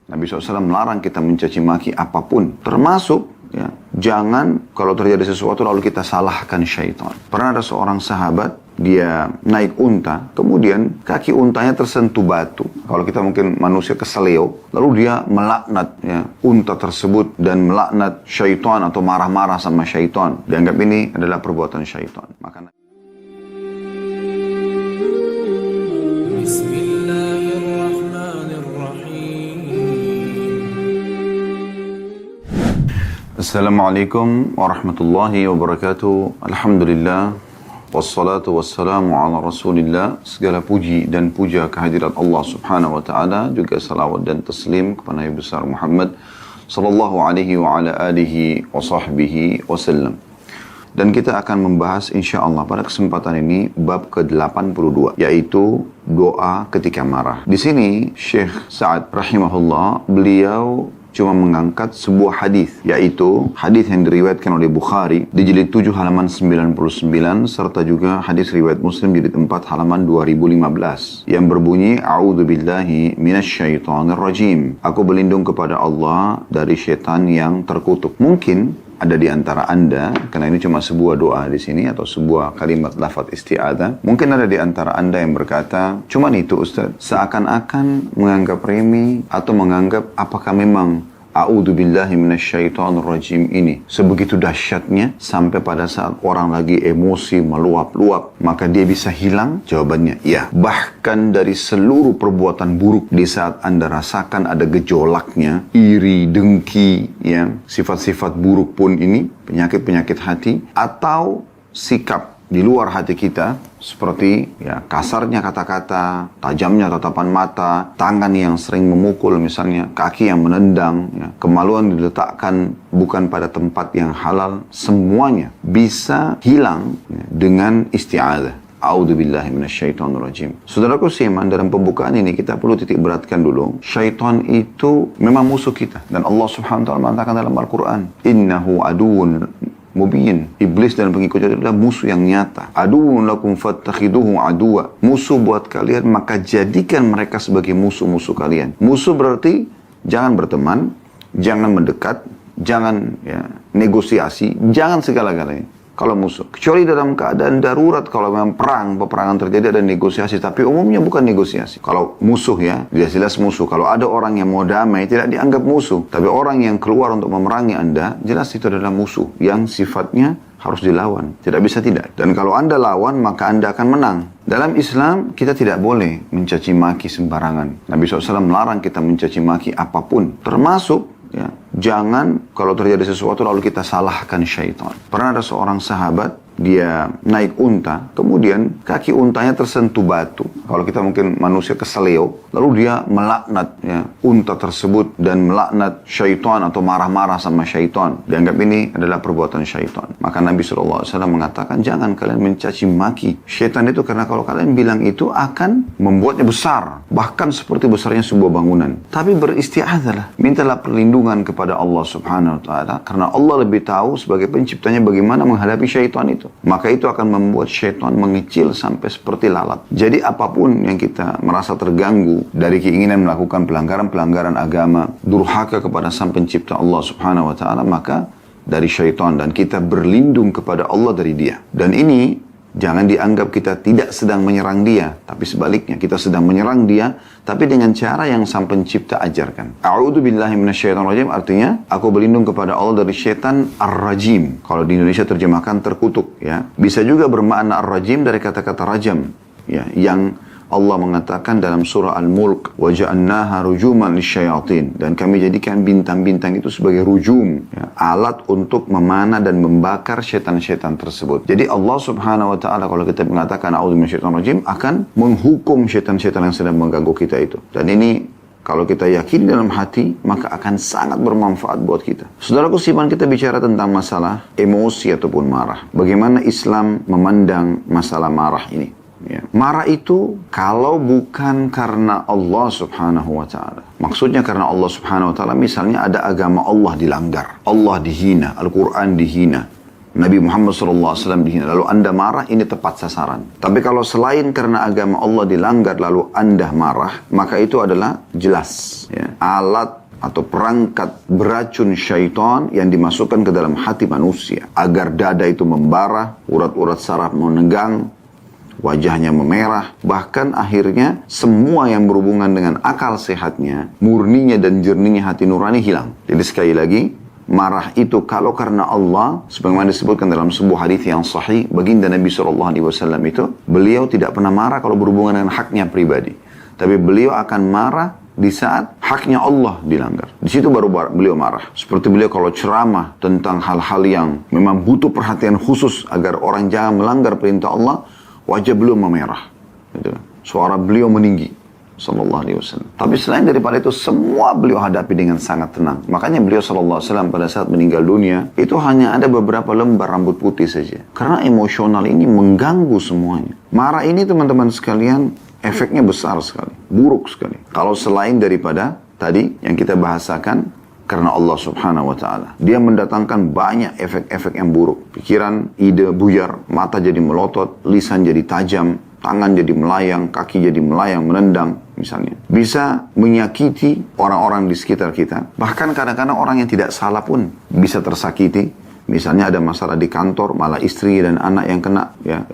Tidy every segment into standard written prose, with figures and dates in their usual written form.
Nabi SAW melarang kita mencaci maki apapun, termasuk ya, jangan kalau terjadi sesuatu lalu kita salahkan syaitan. Pernah ada seorang sahabat, dia naik unta, kemudian kaki untanya tersentuh batu. Kalau kita mungkin manusia keseleo, lalu dia melaknat ya, unta tersebut dan melaknat syaitan atau marah-marah sama syaitan. Dianggap ini adalah perbuatan syaitan. Maka Assalamualaikum warahmatullahi wabarakatuh. Alhamdulillah, wassalatu wassalamu ala rasulillah. Segala puji dan puja kehadirat Allah subhanahu wa ta'ala, juga salawat dan taslim kepada Nabi besar Muhammad sallallahu alaihi wa ala alihi wa sahbihi wasallam. Dan kita akan membahas insyaAllah pada kesempatan ini bab ke-82, yaitu doa ketika marah. Di sini Syekh Sa'ad rahimahullah, beliau cuma mengangkat sebuah hadis, yaitu hadis yang diriwayatkan oleh Bukhari di jilid 7 halaman 99, serta juga hadis riwayat Muslim jilid 4 halaman 2015 yang berbunyi, A'udzubillahi minasyaitonirrajim. Aku berlindung kepada Allah dari syaitan yang terkutuk. Mungkin ada di antara Anda, karena ini cuma sebuah doa di sini atau sebuah kalimat lafaz isti'adzah, mungkin ada di antara Anda yang berkata, cuman itu Ustaz, seakan-akan menganggap remeh atau menganggap apakah memang A'udzubillahi minasyaitonirrajim ini sebegitu dahsyatnya sampai pada saat orang lagi emosi meluap-luap maka dia bisa hilang? Jawabannya ya. Bahkan dari seluruh perbuatan buruk di saat Anda rasakan ada gejolaknya, iri, dengki, ya, sifat-sifat buruk pun ini, penyakit-penyakit hati atau sikap di luar hati kita, seperti ya kasarnya kata-kata, tajamnya tatapan mata, tangan yang sering memukul misalnya, kaki yang menendang, ya, kemaluan diletakkan bukan pada tempat yang halal, semuanya bisa hilang ya, dengan isti'adzah. A'udzubillahi minasyaitonirrajim. Saudaraku seiman, dalam pembukaan ini kita perlu titik beratkan dulu, syaitan itu memang musuh kita, dan Allah subhanahu wa ta'ala mengatakan dalam Al-Quran, innahu aduun mubin. Iblis dan pengikutnya adalah musuh yang nyata. Aduun lakum fattakhiduhu aduwa. Musuh buat kalian, maka jadikan mereka sebagai musuh-musuh kalian. Musuh berarti jangan berteman, jangan mendekat, jangan ya, negosiasi, jangan segala-galanya. Kalau musuh, kecuali dalam keadaan darurat, kalau memang peperangan terjadi ada negosiasi, tapi umumnya bukan negosiasi. Kalau musuh ya, jelas musuh. Kalau ada orang yang mau damai, tidak dianggap musuh. Tapi orang yang keluar untuk memerangi Anda, jelas itu adalah musuh yang sifatnya harus dilawan. Tidak bisa tidak. Dan kalau Anda lawan, maka Anda akan menang. Dalam Islam, kita tidak boleh mencaci maki sembarangan. Nabi SAW melarang kita mencaci maki apapun, termasuk ya, jangan kalau terjadi sesuatu lalu kita salahkan syaitan. Pernah ada seorang sahabat, dia naik unta, kemudian kaki untanya tersentuh batu. Kalau kita mungkin manusia keseleo, lalu dia melaknat ya, unta tersebut dan melaknat syaitan atau marah-marah sama syaitan. Dianggap ini adalah perbuatan syaitan. Maka Nabi SAW mengatakan, jangan kalian mencaci maki syaitan itu, karena kalau kalian bilang itu akan membuatnya besar, bahkan seperti besarnya sebuah bangunan. Tapi beristi'adzahlah, mintalah perlindungan kepada Allah subhanahu wa ta'ala, karena Allah lebih tahu sebagai penciptanya bagaimana menghadapi syaitan itu. Maka itu akan membuat syaitan mengecil sampai seperti lalat. Jadi apapun yang kita merasa terganggu dari keinginan melakukan pelanggaran-pelanggaran agama, durhaka kepada sang pencipta Allah subhanahu wa ta'ala, maka dari syaitan, dan kita berlindung kepada Allah dari dia. Dan ini jangan dianggap kita tidak sedang menyerang dia, tapi sebaliknya kita sedang menyerang dia, tapi dengan cara yang sang pencipta ajarkan. A'udzubillahi minasyaitonirrajim artinya aku berlindung kepada Allah dari syaitan ar-rajim. Kalau di Indonesia terjemahkan terkutuk, ya. Bisa juga bermakna ar-rajim dari kata-kata rajam, ya, yang Allah mengatakan dalam surah Al-Mulk, وَجَعَلْنَاهَا رُجُومًا لِلشَّيَاطِينَ, dan kami jadikan bintang-bintang itu sebagai rujum, ya, alat untuk memanah dan membakar syaitan-syaitan tersebut. Jadi Allah subhanahu wa ta'ala kalau kita mengatakan a'udzubillahi akan menghukum syaitan-syaitan yang sedang mengganggu kita itu. Dan ini kalau kita yakin dalam hati, maka akan sangat bermanfaat buat kita. Saudaraku seiman, kita bicara tentang masalah emosi ataupun marah. Bagaimana Islam memandang masalah marah ini. Ya. Marah itu kalau bukan karena Allah subhanahu wa ta'ala. Maksudnya karena Allah subhanahu wa ta'ala, misalnya ada agama Allah dilanggar, Allah dihina, Al-Quran dihina, Nabi Muhammad SAW dihina, lalu Anda marah, ini tepat sasaran. Tapi kalau selain karena agama Allah dilanggar, lalu Anda marah, maka itu adalah jelas ya, alat atau perangkat beracun syaitan yang dimasukkan ke dalam hati manusia. Agar dada itu membara, urat-urat saraf menegang, wajahnya memerah, bahkan akhirnya semua yang berhubungan dengan akal sehatnya, murninya dan jernihnya hati nurani hilang. Jadi sekali lagi, marah itu kalau karena Allah, sebagaimana disebutkan dalam sebuah hadis yang sahih, baginda Nabi SAW itu, beliau tidak pernah marah kalau berhubungan dengan haknya pribadi. Tapi beliau akan marah di saat haknya Allah dilanggar. Di situ baru beliau marah. Seperti beliau kalau ceramah tentang hal-hal yang memang butuh perhatian khusus agar orang jangan melanggar perintah Allah, wajah beliau memerah. Gitu. Suara beliau meninggi. Sallallahu Alaihi Wasallam. Tapi selain daripada itu, semua beliau hadapi dengan sangat tenang. Makanya beliau Sallallahu Alaihi Wasallam pada saat meninggal dunia, itu hanya ada beberapa lembar rambut putih saja. Karena emosional ini mengganggu semuanya. Marah ini teman-teman sekalian, efeknya besar sekali. Buruk sekali. Kalau selain daripada tadi yang kita bahasakan, karena Allah Subhanahu wa Ta'ala, dia mendatangkan banyak efek-efek yang buruk. Pikiran, ide buyar, mata jadi melotot, lisan jadi tajam, tangan jadi melayang, kaki jadi melayang, menendang misalnya. Bisa menyakiti orang-orang di sekitar kita. Bahkan kadang-kadang orang yang tidak salah pun bisa tersakiti. Misalnya ada masalah di kantor, malah istri dan anak yang kena ya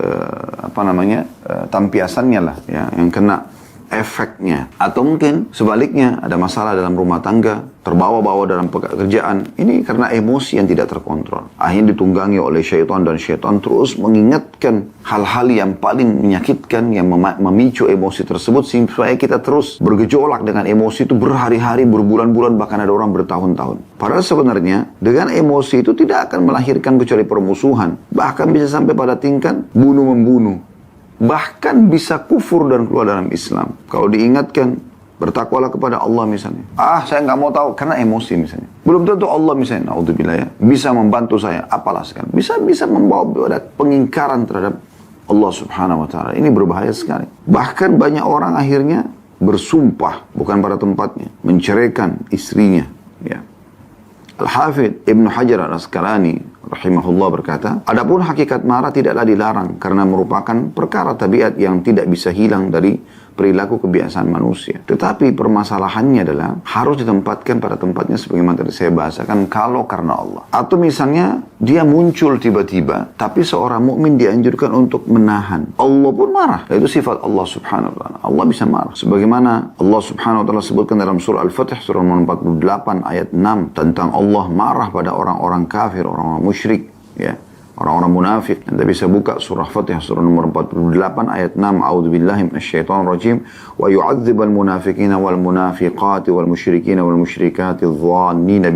tampiasannya lah ya, yang kena efeknya. Atau mungkin sebaliknya, ada masalah dalam rumah tangga, terbawa-bawa dalam pekerjaan. Ini karena emosi yang tidak terkontrol. Akhirnya ditunggangi oleh syaitan, dan syaitan terus mengingatkan hal-hal yang paling menyakitkan, yang memicu emosi tersebut, supaya kita terus bergejolak dengan emosi itu berhari-hari, berbulan-bulan, bahkan ada orang bertahun-tahun. Padahal sebenarnya dengan emosi itu tidak akan melahirkan kecuali permusuhan. Bahkan bisa sampai pada tingkat bunuh-membunuh. Bahkan bisa kufur dan keluar dalam Islam. Kalau diingatkan, bertakwalah kepada Allah misalnya. Saya nggak mau tahu, karena emosi misalnya. Belum tentu Allah misalnya, naudzubillah ya, bisa membantu saya, apalah sekarang. Bisa membawa pada pengingkaran terhadap Allah Subhanahu wa Ta'ala. Ini berbahaya sekali. Bahkan banyak orang akhirnya bersumpah, bukan pada tempatnya, menceraikan istrinya. Ya. Al-Hafidh Ibnu Hajar Al-Asqalani rahimahullah berkata, adapun hakikat marah tidaklah dilarang karena merupakan perkara tabiat yang tidak bisa hilang dari perilaku kebiasaan manusia. Tetapi permasalahannya adalah harus ditempatkan pada tempatnya sebagaimana tadi saya bahasakan, kalau karena Allah. Atau misalnya dia muncul tiba-tiba, tapi seorang mukmin dianjurkan untuk menahan. Allah pun marah. Itu sifat Allah Subhanahu wa Ta'ala. Allah bisa marah. Sebagaimana Allah Subhanahu wa Ta'ala sebutkan dalam surah Al-Fatih surah 48 ayat 6 tentang Allah marah pada orang-orang kafir, orang-orang musyrik, ya. Orang-orang munafik. Anda bisa buka surah Fatih surah nomor 48 ayat 6. A'udzubillahi minasyaitonirrajim. Wa yu'adzibal munafiqina wal munafiqati wal musyrikina wal musyrikati adh-dhannina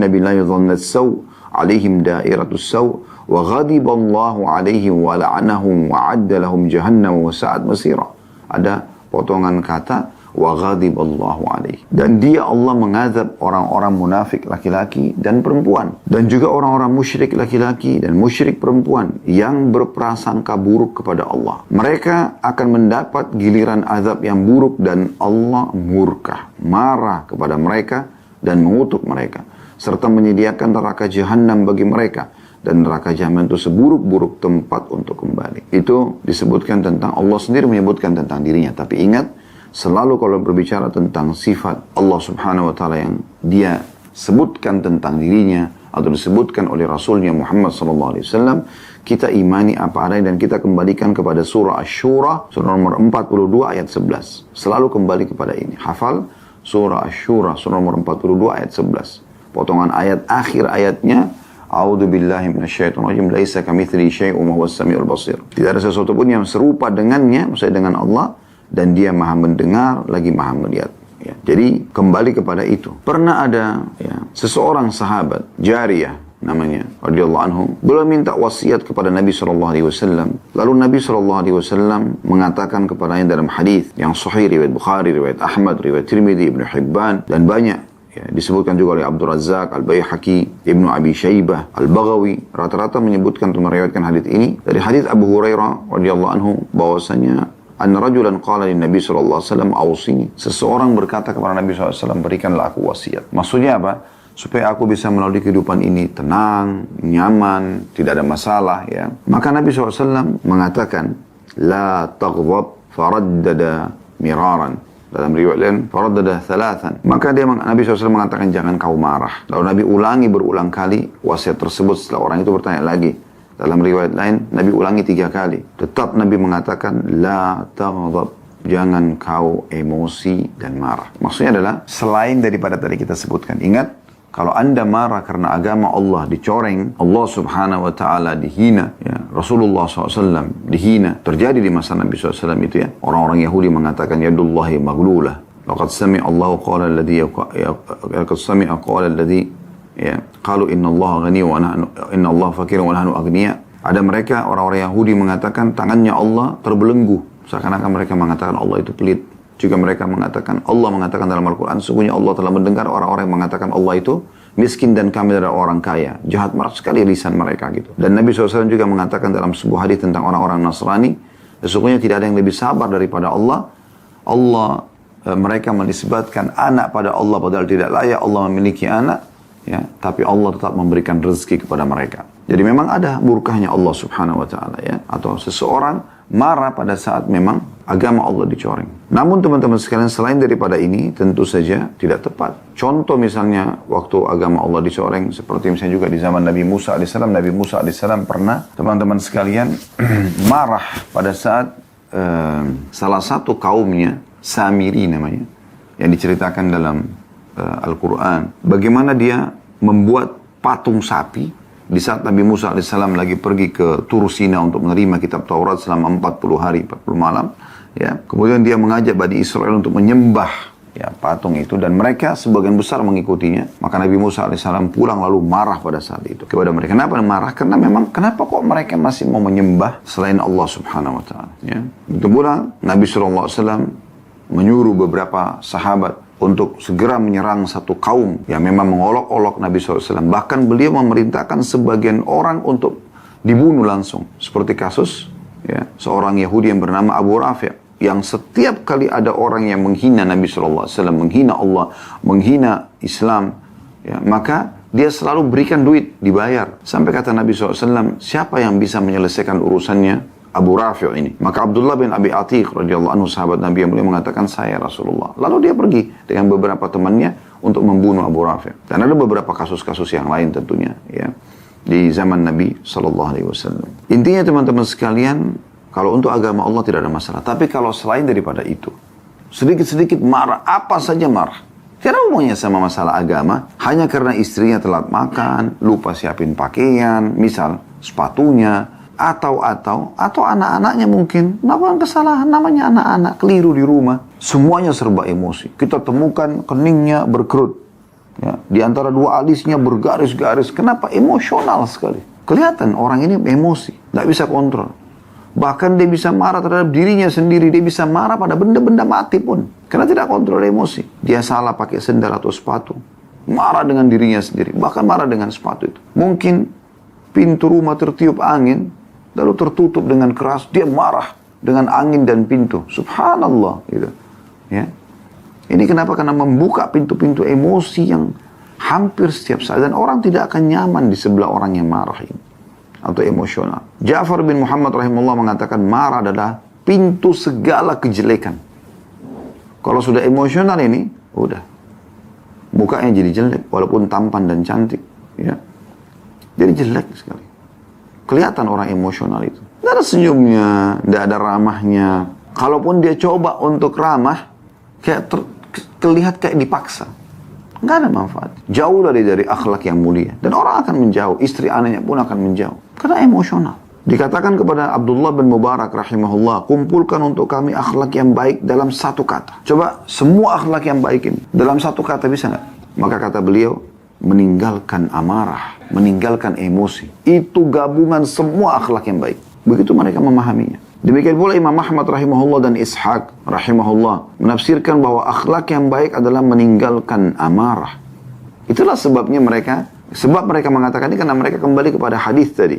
billahi dhannat saw 'alaihim dairatus saw wa ghadiballahu 'alaihim wa la'anahum wa 'adda lahum jahannam wa sa'at masira. Ada potongan kata wa ghadiballahu alaihi, dan dia Allah mengazab orang-orang munafik laki-laki dan perempuan, dan juga orang-orang musyrik laki-laki dan musyrik perempuan yang berprasangka buruk kepada Allah. Mereka akan mendapat giliran azab yang buruk, dan Allah murka, marah kepada mereka dan mengutuk mereka, serta menyediakan neraka jahanam bagi mereka, dan neraka jahanam itu seburuk-buruk tempat untuk kembali. Itu disebutkan tentang Allah sendiri, menyebutkan tentang dirinya. Tapi ingat, selalu kalau berbicara tentang sifat Allah Subhanahu wa Ta'ala yang dia sebutkan tentang dirinya atau disebutkan oleh Rasulnya Muhammad sallallahu alaihi wasallam, kita imani apa adanya dan kita kembalikan kepada surah Asy-Syura surah nomor 42 ayat 11. Selalu kembali kepada ini. Hafal surah Asy-Syura surah nomor 42 ayat 11. Potongan ayat akhir ayatnya, A'udzu billahi minasyaitonir rajim, laisa kamitslihi syai'un wa huwas samiul basir. Tidak ada sesuatu pun yang serupa dengannya, maksudnya dengan Allah, dan dia maha mendengar lagi maha melihat. Ya. Jadi kembali kepada itu. Pernah ada seseorang sahabat, Jariyah namanya, radhiyallahu anhu, beliau minta wasiat kepada Nabi SAW. Lalu Nabi SAW mengatakan kepadanya dalam hadis yang sahih, riwayat Bukhari, riwayat Ahmad, riwayat Tirmidzi, Ibnu Hibban, dan banyak. Ya, disebutkan juga oleh Abdul Razzaq, Al-Baihaqi, Ibnu Abi Syaibah, Al-Baghawi, rata-rata menyebutkan atau meriwayatkan hadis ini dari hadis Abu Hurairah radhiyallahu anhu, bahwasanya anna rajulan qala lin Nabi sallallahu alaihi wasallam awsini. Seseorang berkata kepada Nabi sallallahu alaihi wasallam, berikanlah aku wasiat. Maksudnya apa? supaya aku bisa melalui kehidupan ini tenang, nyaman, tidak ada masalah ya. Maka Nabi SAW mengatakan, la taghdab, faraddada miraran. Dalam riwayat lain, faraddada thalathan. Maka Nabi SAW mengatakan, jangan kau marah. Lalu Nabi ulangi berulang kali wasiat tersebut setelah orang itu bertanya lagi. Dalam riwayat lain, Nabi ulangi 3 kali. Tetap Nabi mengatakan, la taghdab, jangan kau emosi dan marah. Maksudnya adalah, selain daripada tadi kita sebutkan, ingat, kalau anda marah karena agama Allah dicoreng, Allah subhanahu wa ta'ala dihina, ya, Rasulullah SAW dihina, terjadi di masa Nabi SAW itu ya. Orang-orang Yahudi mengatakan, yadullahi maglulah. Laqad sami'a Allahu qala alladhi, laqad sami'a qala alladhi, ya, qalu inna Allah ghani wa nahnu, inna Allah fakir wa nahnu aghniya. Ada mereka, orang-orang Yahudi mengatakan, tangannya Allah terbelenggu. Seakan-akan mereka mengatakan Allah itu pelit. Juga mereka mengatakan, Allah mengatakan dalam Al-Quran, sesungguhnya Allah telah mendengar orang-orang yang mengatakan Allah itu miskin dan kami adalah orang kaya. Jahat marah sekali lisan mereka gitu. Dan Nabi SAW juga mengatakan dalam sebuah hadis tentang orang-orang Nasrani, sesungguhnya tidak ada yang lebih sabar daripada Allah. Mereka menisbatkan anak pada Allah padahal tidak layak Allah memiliki anak. Ya, tapi Allah tetap memberikan rezeki kepada mereka. Jadi memang ada murkahnya Allah subhanahu wa ta'ala ya. Atau seseorang marah pada saat memang agama Allah dicoreng. Namun teman-teman sekalian, selain daripada ini tentu saja tidak tepat. Contoh misalnya waktu agama Allah dicoreng, seperti misalnya juga di zaman Nabi Musa AS. Nabi Musa AS pernah teman-teman sekalian marah pada saat salah satu kaumnya, Samiri namanya, yang diceritakan dalam Al-Quran, bagaimana dia membuat patung sapi di saat Nabi Musa AS lagi pergi ke Tur Sina untuk menerima kitab Taurat selama 40 hari, 40 malam. Ya. Kemudian dia mengajak Bani Israel untuk menyembah ya, patung itu, dan mereka sebagian besar mengikutinya. Maka Nabi Musa AS pulang lalu marah pada saat itu kepada mereka. Kenapa marah? Karena memang kenapa kok mereka masih mau menyembah selain Allah subhanahu wa ta'ala. Ya. Itu pula Nabi SAW menyuruh beberapa sahabat untuk segera menyerang satu kaum yang memang mengolok-olok Nabi SAW. Bahkan beliau memerintahkan sebagian orang untuk dibunuh langsung. Seperti kasus ya, seorang Yahudi yang bernama Abu Rafi', yang setiap kali ada orang yang menghina Nabi SAW, menghina Allah, menghina Islam, ya, maka dia selalu berikan duit, dibayar. Sampai kata Nabi SAW, siapa yang bisa menyelesaikan urusannya Abu Rafi' ini? Maka Abdullah bin Abi Atiq radhiyallahu anhu, sahabat Nabi yang mulia, mengatakan, saya Rasulullah. Lalu dia pergi dengan beberapa temannya untuk membunuh Abu Rafi'. Dan ada beberapa kasus-kasus yang lain tentunya ya, di zaman Nabi SAW. Intinya teman-teman sekalian, kalau untuk agama Allah tidak ada masalah. Tapi kalau selain daripada itu, sedikit-sedikit marah, apa saja marah, tidak ada hubungannya sama masalah agama, hanya karena istrinya telat makan, lupa siapin pakaian, misal sepatunya, atau anak-anaknya mungkin melakukan kesalahan, namanya anak-anak keliru di rumah, semuanya serba emosi. Kita temukan keningnya berkerut, ya, di antara dua alisnya bergaris-garis. Kenapa? Emosional sekali. Kelihatan orang ini emosi, nggak bisa kontrol. Bahkan dia bisa marah terhadap dirinya sendiri, dia bisa marah pada benda-benda mati pun, karena tidak kontrol emosi. Dia salah pakai sendal atau sepatu, marah dengan dirinya sendiri, bahkan marah dengan sepatu itu. Mungkin pintu rumah tertiup angin, lalu tertutup dengan keras, dia marah dengan angin dan pintu. Subhanallah. Gitu. Ya. Ini kenapa? Karena membuka pintu-pintu emosi yang hampir setiap saat. Dan orang tidak akan nyaman di sebelah orang yang marah ini, atau emosional. Ja'far bin Muhammad rahimahullah mengatakan, marah adalah pintu segala kejelekan. Kalau sudah emosional ini, udah. Mukanya jadi jelek, walaupun tampan dan cantik. Ya. Jadi jelek sekali. Kelihatan orang emosional itu. Tidak ada senyumnya, tidak ada ramahnya. Kalaupun dia coba untuk ramah, kayak terlihat kayak dipaksa. Nggak ada manfaat. Jauh dari akhlak yang mulia. Dan orang akan menjauh, istri anaknya pun akan menjauh. Karena emosional. Dikatakan kepada Abdullah bin Mubarak rahimahullah, kumpulkan untuk kami akhlak yang baik dalam satu kata. Coba semua akhlak yang baik ini, dalam satu kata bisa nggak? Maka kata beliau, meninggalkan amarah, meninggalkan emosi. Itu gabungan semua akhlak yang baik. Begitu mereka memahaminya. Demikian pula Imam Ahmad rahimahullah dan Ishaq rahimahullah menafsirkan bahwa akhlak yang baik adalah meninggalkan amarah. Itulah sebab mereka mengatakan ini karena mereka kembali kepada hadis tadi.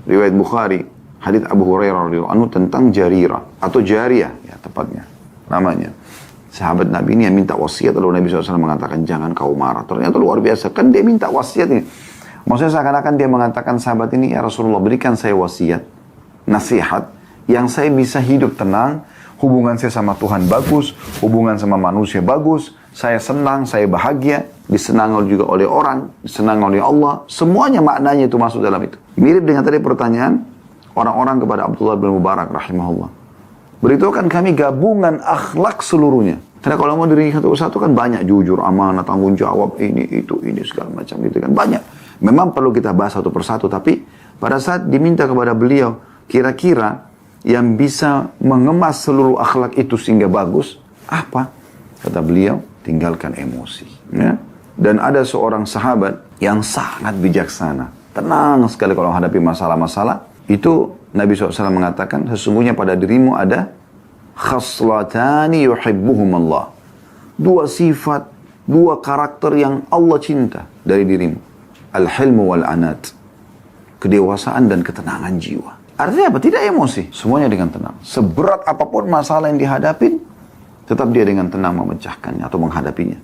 Riwayat Bukhari, hadis Abu Hurairah radhiyallahu anhu tentang Jarirah atau Jariyah ya tepatnya namanya. Sahabat Nabi ini yang minta wasiat, lalu Nabi SAW mengatakan jangan kau marah. Ternyata luar biasa, kan dia minta wasiat ini. Maksudnya seakan-akan dia mengatakan sahabat ini, ya Rasulullah berikan saya wasiat, nasihat, yang saya bisa hidup tenang, hubungan saya sama Tuhan bagus, hubungan sama manusia bagus, saya senang, saya bahagia, disenangi juga oleh orang, disenangi oleh Allah, semuanya maknanya itu masuk dalam itu. Mirip dengan tadi pertanyaan orang-orang kepada Abdullah bin Mubarak rahimahullah. Beritahukan kami gabungan akhlak seluruhnya. Karena kalau mau diri satu-satu kan banyak, jujur, amanah, tanggung jawab, ini, itu, ini, segala macam gitu kan. Banyak. Memang perlu kita bahas satu persatu, tapi pada saat diminta kepada beliau, kira-kira yang bisa mengemas seluruh akhlak itu sehingga bagus, apa? Kata beliau, tinggalkan emosi. Ya? Dan ada seorang sahabat yang sangat bijaksana. Tenang sekali kalau menghadapi masalah-masalah. Itu Nabi SAW mengatakan, sesungguhnya pada dirimu ada khaslatani yuhibbuhum Allah. Dua sifat, dua karakter yang Allah cinta dari dirimu. Al-hilmu wal-anat. Kedewasaan dan ketenangan jiwa. Artinya apa? Tidak emosi. Semuanya dengan tenang. Seberat apapun masalah yang dihadapin, tetap dia dengan tenang memecahkannya atau menghadapinya.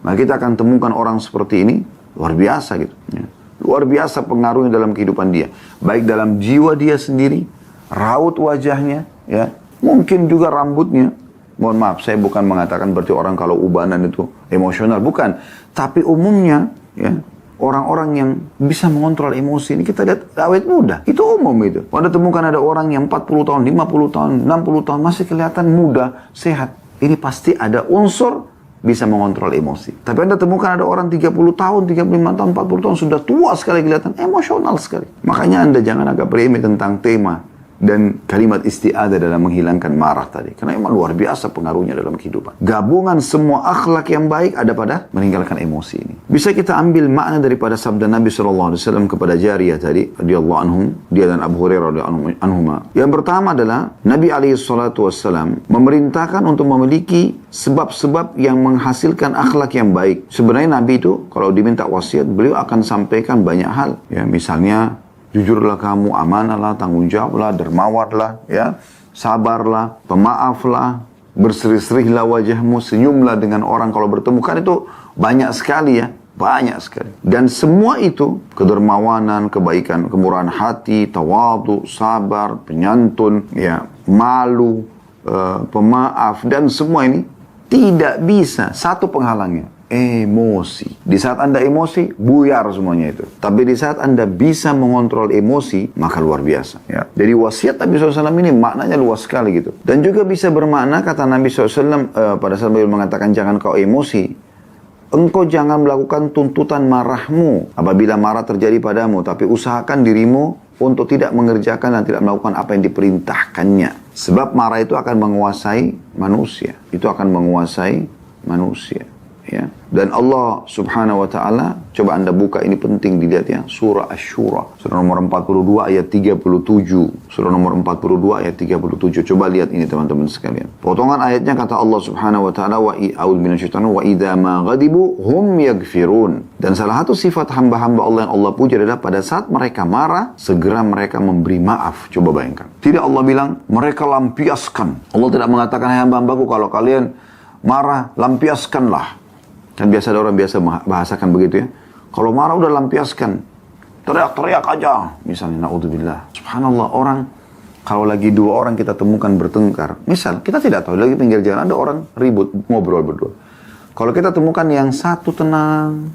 Maka kita akan temukan orang seperti ini, luar biasa gitu. Ya. Luar biasa pengaruhnya dalam kehidupan dia. Baik dalam jiwa dia sendiri, raut wajahnya, ya, mungkin juga rambutnya. Mohon maaf, saya bukan mengatakan berarti orang kalau ubanan itu emosional. Bukan. Tapi umumnya, ya, orang-orang yang bisa mengontrol emosi ini kita lihat awet muda. Itu umum itu. Anda temukan ada orang yang 40 tahun, 50 tahun, 60 tahun masih kelihatan muda, sehat. Ini pasti ada unsur bisa mengontrol emosi. Tapi Anda temukan ada orang 30 tahun, 35 tahun, 40 tahun sudah tua sekali kelihatan, emosional sekali. Makanya Anda jangan agak remeh tentang tema dan kalimat isti'adah dalam menghilangkan marah tadi. Karena memang luar biasa pengaruhnya dalam kehidupan. Gabungan semua akhlak yang baik ada pada meninggalkan emosi ini. Bisa kita ambil makna daripada sabda Nabi SAW kepada Jariyah tadi, radhiyallahu anhum, dia dan Abu Hurairah radhiyallahu anhuma. Yang pertama adalah Nabi SAW memerintahkan untuk memiliki sebab-sebab yang menghasilkan akhlak yang baik. Sebenarnya Nabi itu kalau diminta wasiat, beliau akan sampaikan banyak hal. Ya, misalnya jujurlah kamu, amanahlah, tanggung jawablah, dermawanlah, ya, sabarlah, pemaaflah, berseri-serilah wajahmu, senyumlah dengan orang kalau bertemu. Kan itu banyak sekali ya, banyak sekali. Dan semua itu, kedermawanan, kebaikan, kemurahan hati, tawadu, sabar, penyantun, ya, malu, pemaaf, dan semua ini tidak bisa, satu penghalangnya, emosi. Di saat Anda emosi, buyar semuanya itu. Tapi di saat Anda bisa mengontrol emosi, maka luar biasa. Ya. Jadi wasiat Nabi SAW ini maknanya luas sekali gitu. Dan juga bisa bermakna, kata Nabi SAW pada saat beliau mengatakan jangan kau emosi. Engkau jangan melakukan tuntutan marahmu apabila marah terjadi padamu. Tapi usahakan dirimu untuk tidak mengerjakan dan tidak melakukan apa yang diperintahkannya. Sebab marah itu akan menguasai manusia. Itu akan menguasai manusia. Ya. Dan Allah subhanahu wa ta'ala, coba Anda buka, ini penting dilihat ya, surah Asy-Syura, surah nomor 42 ayat 37, surah nomor 42 ayat 37, coba lihat ini teman-teman sekalian. Potongan ayatnya kata Allah subhanahu wa ta'ala, wa idza ma ghadibu hum yaghfirun. Dan salah satu sifat hamba-hamba Allah yang Allah puja adalah pada saat mereka marah, segera mereka memberi maaf. Coba bayangkan. Tidak Allah bilang, mereka lampiaskan. Allah tidak mengatakan, hai hamba-hambaku kalau kalian marah, lampiaskanlah. Kan biasa ada orang biasa bahasakan begitu ya. Kalau marah udah lampiaskan. Teriak-teriak aja. Misalnya, na'udzubillah. Subhanallah, orang, kalau lagi dua orang kita temukan bertengkar. Misal, kita tidak tahu, lagi pinggir jalan ada orang ribut, ngobrol berdua. Kalau kita temukan yang satu tenang,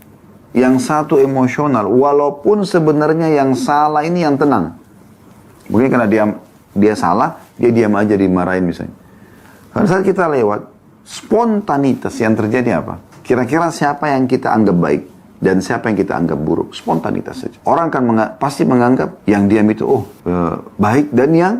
yang satu emosional, walaupun sebenarnya yang salah ini yang tenang. Mungkin karena dia salah, dia diam aja dimarahin misalnya. Pada saat kita lewat, spontanitas yang terjadi apa? Kira-kira siapa yang kita anggap baik dan siapa yang kita anggap buruk? Spontanitas saja. Orang akan pasti menganggap yang diam itu baik, dan yang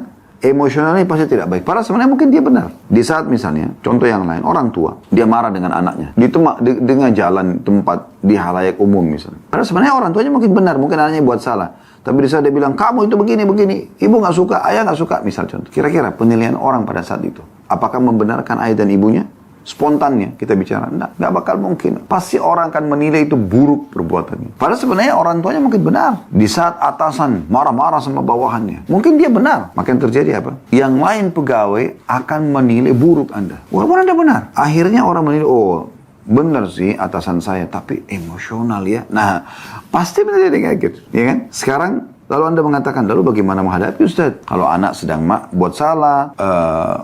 emosionalnya pasti tidak baik. Padahal sebenarnya mungkin dia benar. Di saat misalnya, contoh yang lain, orang tua, dia marah dengan anaknya. Dengan jalan tempat di halayak umum misalnya. Padahal sebenarnya orang tuanya mungkin benar, mungkin anaknya buat salah. Tapi di saat dia bilang, kamu itu begini, ibu gak suka, ayah gak suka, misal contoh. Kira-kira penilaian orang pada saat itu, apakah membenarkan ayah dan ibunya? spontannya kita bicara, nggak bakal mungkin. Pasti orang akan menilai itu buruk perbuatannya. Padahal sebenarnya orang tuanya mungkin benar. Di saat atasan marah-marah sama bawahannya, mungkin dia benar. Maka yang terjadi apa? Yang lain pegawai akan menilai buruk Anda. Walaupun Anda benar. Akhirnya orang menilai, oh benar sih atasan saya, tapi emosional ya. Nah, pasti menjadi kayak gitu, ya kan? Sekarang lalu Anda mengatakan, lalu bagaimana menghadapi Ustaz? Kalau anak sedang buat salah,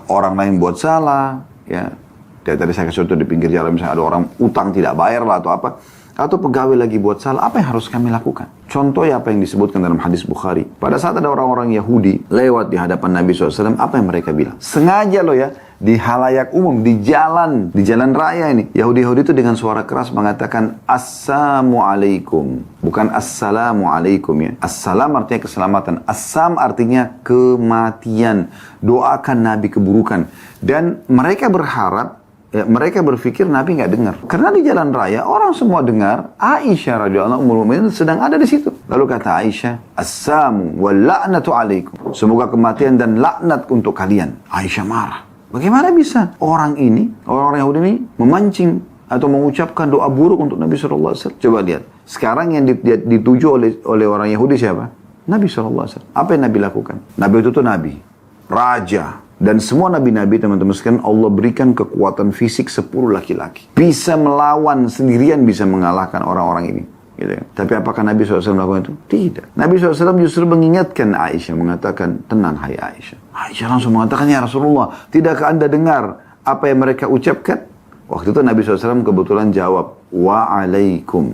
orang lain buat salah, ya. Kayak tadi saya kasih contoh di pinggir jalan, misalnya ada orang utang tidak bayar lah atau apa. Atau pegawai lagi buat salah, apa yang harus kami lakukan? Contohnya apa yang disebutkan dalam hadis Bukhari. Pada saat ada orang-orang Yahudi lewat di hadapan Nabi SAW, apa yang mereka bilang? Sengaja loh ya, di halayak umum, di jalan raya ini. Yahudi-Yahudi itu dengan suara keras mengatakan, Assalamualaikum. Bukan Assalamualaikum ya. Assalam artinya keselamatan. Assam artinya kematian. Doakan Nabi keburukan. Dan mereka berharap, ya, mereka berpikir Nabi nggak dengar. Karena di jalan raya orang semua dengar. Aisyah radhiyallahu ummul mukminin sedang ada di situ. Lalu kata Aisyah, "Assamu wal la'natu alaikum." Semoga kematian dan laknat untuk kalian. Aisyah marah. Bagaimana bisa orang orang Yahudi ini memancing atau mengucapkan doa buruk untuk Nabi SAW? Coba lihat. Sekarang yang dituju oleh orang Yahudi siapa? Nabi SAW. Apa yang Nabi lakukan? Nabi itu tuh Nabi, Raja. Dan semua nabi-nabi teman-teman sekalian Allah berikan kekuatan fisik 10 laki-laki. Bisa melawan sendirian, bisa mengalahkan orang-orang ini. Gitu ya. Tapi apakah Nabi SAW melakukan itu? Tidak. Nabi SAW justru mengingatkan Aisyah, mengatakan, tenang hai Aisyah. Aisyah langsung mengatakan, ya Rasulullah, tidakkah Anda dengar apa yang mereka ucapkan? Waktu itu Nabi SAW kebetulan jawab, wa'alaikum.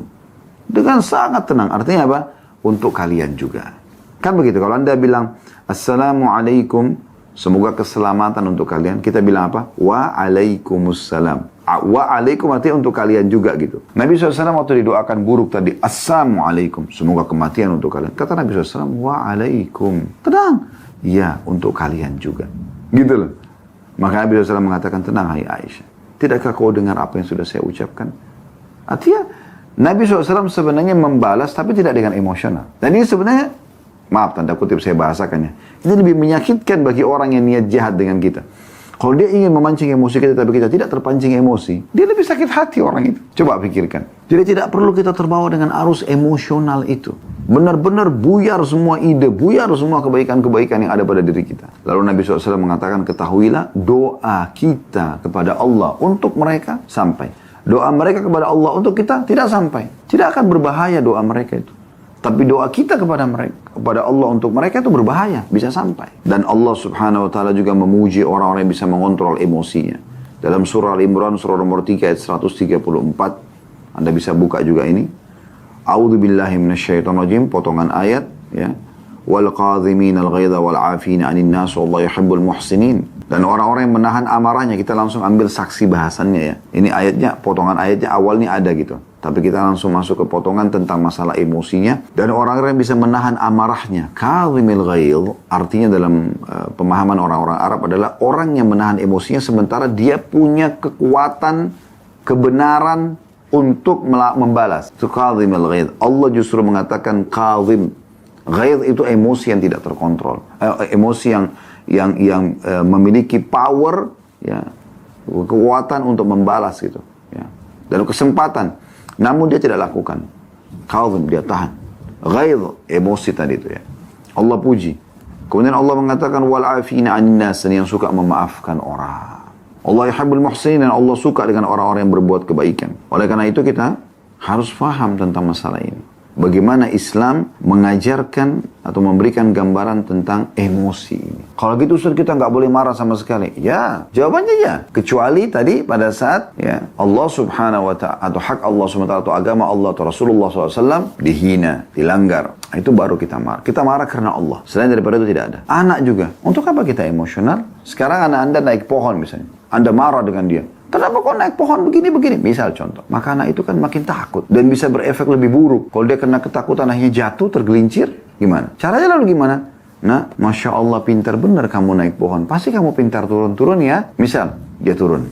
Dengan sangat tenang. Artinya apa? Untuk kalian juga. Kan begitu. Kalau Anda bilang, Assalamualaikum, semoga keselamatan untuk kalian. Kita bilang apa? Wa'alaikumussalam. Wa'alaikum artinya untuk kalian juga gitu. Nabi SAW waktu didoakan buruk tadi, Assalamualaikum. Semoga kematian untuk kalian. Kata Nabi SAW, Wa'alaikum. Tenang. Ya, untuk kalian juga. Gitu loh. Maka Nabi SAW mengatakan, tenang hai Aisyah. Tidakkah kau dengar apa yang sudah saya ucapkan? Artinya, Nabi SAW sebenarnya membalas tapi tidak dengan emosional. Dan ini sebenarnya, maaf tanda kutip saya bahasakannya, ini lebih menyakitkan bagi orang yang niat jahat dengan kita. Kalau dia ingin memancing emosi kita tapi kita tidak terpancing emosi, dia lebih sakit hati orang itu. Coba pikirkan. Jadi tidak perlu kita terbawa dengan arus emosional itu. Benar-benar buyar semua ide, buyar semua kebaikan-kebaikan yang ada pada diri kita. Lalu Nabi SAW mengatakan, ketahuilah doa kita kepada Allah untuk mereka sampai. Doa mereka kepada Allah untuk kita tidak sampai. Tidak akan berbahaya doa mereka itu. Tapi doa kita kepada mereka, kepada Allah untuk mereka itu berbahaya, bisa sampai. Dan Allah Subhanahu wa taala juga memuji orang-orang yang bisa mengontrol emosinya. Dalam surah Al-Imran surah nomor 3 ayat 134, Anda bisa buka juga ini. A'udzubillahi minasyaitonirrajim, potongan ayat ya. Wal qadhiminal ghaidha wal 'afina 'anil nas wallahu yuhibbul muhsinin. Dan orang-orang yang menahan amarahnya, kita langsung ambil saksi bahasannya ya. Ini ayatnya, potongan ayatnya awalnya ada gitu. Tapi kita langsung masuk ke potongan tentang masalah emosinya. Dan orang-orang yang bisa menahan amarahnya. Kadhimil ghaidh, artinya dalam pemahaman orang-orang Arab adalah orang yang menahan emosinya sementara dia punya kekuatan, kebenaran untuk membalas. Itu kadhimil ghaidh. Allah justru mengatakan kadhim. Ghaidh itu emosi yang tidak terkontrol. Emosi yang memiliki power, ya, kekuatan untuk membalas gitu. Ya. Dan kesempatan. Namun dia tidak lakukan. Kadhim, dia tahan. Ghaidh, emosi tadi itu ya. Allah puji. Kemudian Allah mengatakan wal'afina 'anil nas, yang suka memaafkan orang. Allah yuhibbul muhsinin, dan Allah suka dengan orang-orang yang berbuat kebaikan. Oleh karena itu kita harus paham tentang masalah ini. Bagaimana Islam mengajarkan atau memberikan gambaran tentang emosi ini. Kalau gitu Ustaz, kita nggak boleh marah sama sekali. Ya, jawabannya ya. Kecuali tadi pada saat ya Allah Subhanahu wa ta'ala atau hak Allah Subhanahu wa ta'ala atau agama Allah atau Rasulullah SAW dihina, dilanggar. Itu baru kita marah. Kita marah karena Allah. Selain daripada itu tidak ada. Anak juga. Untuk apa kita emosional? Sekarang anak Anda naik pohon misalnya. Anda marah dengan dia. Kenapa kok naik pohon begini-begini? Misal contoh. Maka anak itu kan makin takut. Dan bisa berefek lebih buruk. Kalau dia kena ketakutan akhirnya jatuh, tergelincir. Gimana? Caranya lalu gimana? Nah, Masya Allah pintar benar kamu naik pohon. Pasti kamu pintar turun-turun ya. Misal, dia turun.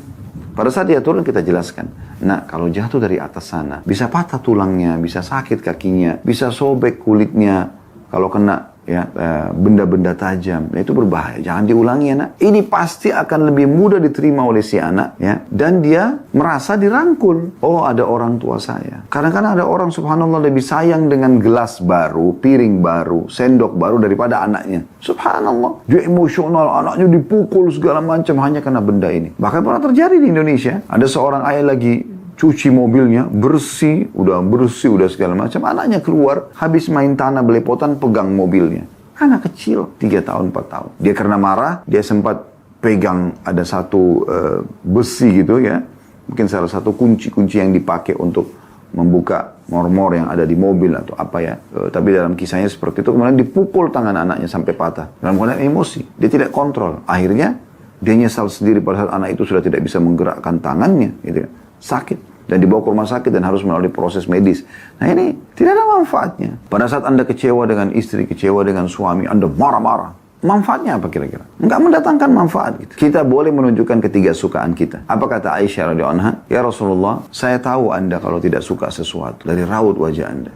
Pada saat dia turun kita jelaskan. Nah, kalau jatuh dari atas sana. Bisa patah tulangnya, bisa sakit kakinya. Bisa sobek kulitnya. Kalau kena ya, benda-benda tajam. Nah, itu berbahaya. Jangan diulangi anak. Ini pasti akan lebih mudah diterima oleh si anak, ya, dan dia merasa dirangkul. Oh, ada orang tua saya. Kadang-kadang ada orang subhanallah lebih sayang dengan gelas baru, piring baru, sendok baru daripada anaknya. Subhanallah. Dia emosional, anaknya dipukul segala macam hanya karena benda ini. Bahkan pernah terjadi di Indonesia. Ada seorang ayah lagi cuci mobilnya, bersih udah segala macam. Anaknya keluar, habis main tanah belepotan, pegang mobilnya. Anak kecil, 3 tahun, 4 tahun. Dia karena marah, dia sempat pegang ada satu besi gitu ya. Mungkin salah satu kunci-kunci yang dipakai untuk membuka mor-mor yang ada di mobil atau apa ya. Tapi dalam kisahnya seperti itu, kemudian dipukul tangan anaknya sampai patah. Dalam keadaan emosi, dia tidak kontrol. Akhirnya, dia nyesal sendiri pada saat anak itu sudah tidak bisa menggerakkan tangannya, gitu ya. Sakit dan dibawa ke rumah sakit dan harus melalui proses medis. Nah ini tidak ada manfaatnya. Pada saat Anda kecewa dengan istri, kecewa dengan suami, Anda marah-marah. Manfaatnya apa kira-kira? Enggak mendatangkan manfaat. Gitu. Kita boleh menunjukkan ketidaksukaan kita. Apa kata Aisyah radhiyallahu anha? Ya Rasulullah, saya tahu Anda kalau tidak suka sesuatu dari raut wajah Anda.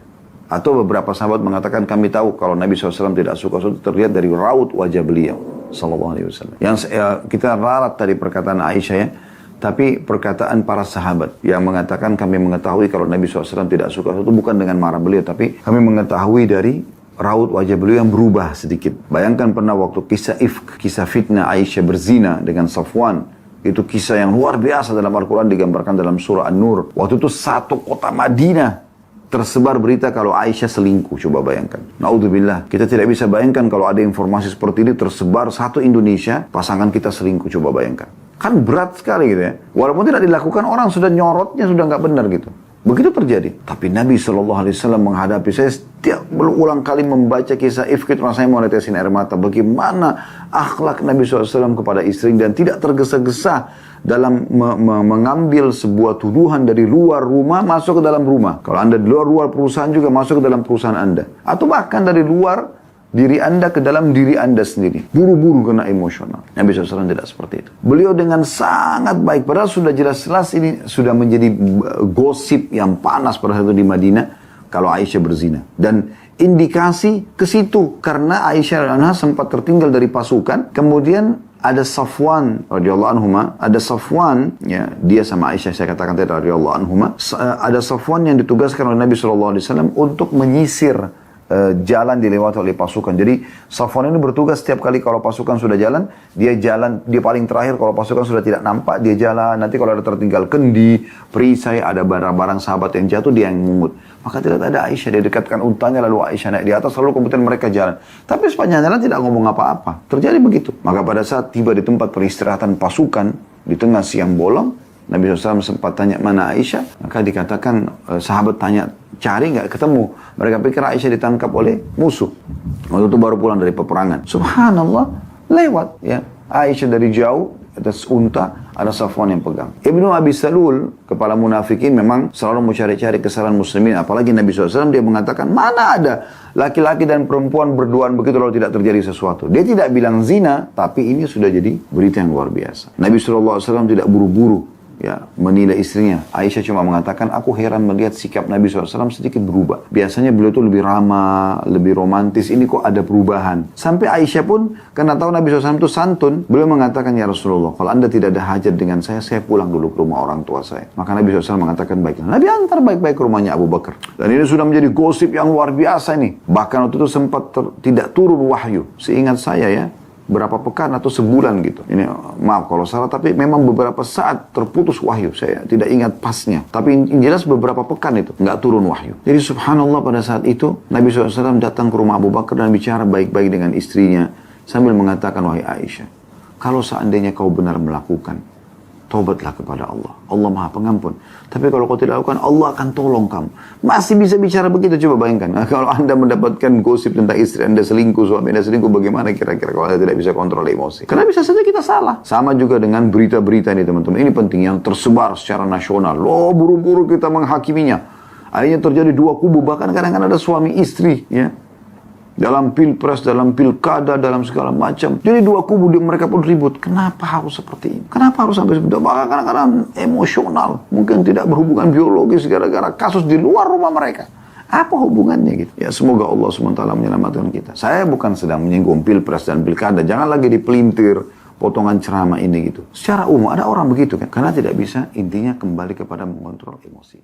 Atau beberapa sahabat mengatakan kami tahu kalau Nabi SAW tidak suka sesuatu terlihat dari raut wajah beliau sallallahu alaihi wasallam. Yang kita ralat tadi perkataan Aisyah ya. Tapi perkataan para sahabat yang mengatakan kami mengetahui kalau Nabi SAW tidak suka sesuatu bukan dengan marah beliau, tapi kami mengetahui dari raut wajah beliau yang berubah sedikit. Bayangkan pernah waktu kisah ifk, kisah fitnah Aisyah berzina dengan Safwan. Itu kisah yang luar biasa dalam Al-Quran digambarkan dalam surah An-Nur. Waktu itu satu kota Madinah tersebar berita kalau Aisyah selingkuh. Coba bayangkan. Naudzubillah. Kita tidak bisa bayangkan kalau ada informasi seperti ini tersebar satu Indonesia, pasangan kita selingkuh. Coba bayangkan. Kan berat sekali gitu ya. Walaupun tidak dilakukan, orang sudah nyorotnya, sudah nggak benar gitu. Begitu terjadi. Tapi Nabi SAW menghadapi, saya setiap berulang kali membaca kisah ifk itu rasanya mau netesin air mata. Bagaimana akhlak Nabi SAW kepada istri dan tidak tergesa-gesa dalam mengambil sebuah tuduhan dari luar rumah masuk ke dalam rumah. Kalau Anda di luar perusahaan juga masuk ke dalam perusahaan Anda. Atau bahkan dari luar diri Anda ke dalam diri Anda sendiri. Buru-buru kena emosional. Nabi SAW tidak seperti itu. Beliau dengan sangat baik. Padahal sudah jelas-jelas ini sudah menjadi gosip yang panas pada saat itu di Madinah. Kalau Aisyah berzina. Dan indikasi ke situ. Karena Aisyah sempat tertinggal dari pasukan. Kemudian ada Safwan radhiyallahu anhuma. Ada Safwan. Ya, dia sama Aisyah saya katakan tadi radhiyallahu anhuma. Ada Safwan yang ditugaskan oleh Nabi SAW untuk menyisir jalan dilewati oleh pasukan. Jadi Safwan ini bertugas setiap kali kalau pasukan sudah jalan, dia paling terakhir kalau pasukan sudah tidak nampak, dia jalan. Nanti kalau ada tertinggal kendi, perisai, ada barang-barang sahabat yang jatuh, dia yang mungut. Maka tidak ada Aisyah, dia dekatkan untanya lalu Aisyah naik di atas, lalu kemudian mereka jalan. Tapi sepanjang jalan tidak ngomong apa-apa. Terjadi begitu. Maka pada saat tiba di tempat peristirahatan pasukan, di tengah siang bolong, Nabi SAW sempat tanya mana Aisyah, maka dikatakan sahabat tanya, cari nggak ketemu. Mereka pikir Aisyah ditangkap oleh musuh. Waktu itu baru pulang dari peperangan. Subhanallah, lewat ya. Aisyah dari jauh, atas unta, ada Safwan yang pegang. Ibnu Abi Salul, kepala munafikin memang selalu mencari-cari kesalahan muslimin. Apalagi Nabi SAW dia mengatakan, mana ada laki-laki dan perempuan berduaan begitu lalu tidak terjadi sesuatu. Dia tidak bilang zina, tapi ini sudah jadi berita yang luar biasa. Nabi SAW tidak buru-buru ya menilai istrinya. Aisyah cuma mengatakan, aku heran melihat sikap Nabi SAW sedikit berubah. Biasanya beliau itu lebih ramah, lebih romantis. Ini kok ada perubahan. Sampai Aisyah pun, karena tahu Nabi SAW itu santun, beliau mengatakan, ya Rasulullah, kalau anda tidak ada hajat dengan saya pulang dulu ke rumah orang tua saya. Maka Nabi SAW mengatakan, baiklah. Nabi antar baik-baik ke rumahnya Abu Bakar. Dan ini sudah menjadi gosip yang luar biasa nih. Bahkan waktu itu sempat tidak turun wahyu. Seingat saya ya, berapa pekan atau sebulan gitu. Ini maaf kalau salah, tapi memang beberapa saat terputus wahyu. Saya tidak ingat pasnya. Tapi yang jelas beberapa pekan itu nggak turun wahyu. Jadi subhanallah pada saat itu Nabi SAW datang ke rumah Abu Bakar dan bicara baik-baik dengan istrinya sambil mengatakan, wahai Aisyah, kalau seandainya kau benar melakukan, taubatlah kepada Allah. Allah Maha Pengampun. Tapi kalau kau tidak lakukan, Allah akan tolong kamu. Masih bisa bicara begitu, coba bayangkan. Nah, kalau anda mendapatkan gosip tentang istri anda selingkuh, suami anda selingkuh, bagaimana kira-kira kalau anda tidak bisa kontrol emosi? Karena bisa saja kita salah. Sama juga dengan berita-berita ini teman-teman. Ini penting yang tersebar secara nasional. Loh, buru-buru kita menghakiminya. Akhirnya terjadi dua kubu, bahkan kadang-kadang ada suami istri, ya. Dalam pilpres, dalam pilkada, dalam segala macam. Jadi dua kubu mereka pun ribut. Kenapa harus seperti ini? Kenapa harus sampai seperti itu? Bahkan kadang-kadang emosional. Mungkin tidak berhubungan biologis gara-gara kasus di luar rumah mereka. Apa hubungannya gitu? Ya semoga Allah SWT menyelamatkan kita. Saya bukan sedang menyinggung pilpres dan pilkada. Jangan lagi dipelintir potongan ceramah ini gitu. Secara umum ada orang begitu kan. Karena tidak bisa, intinya kembali kepada mengontrol emosi.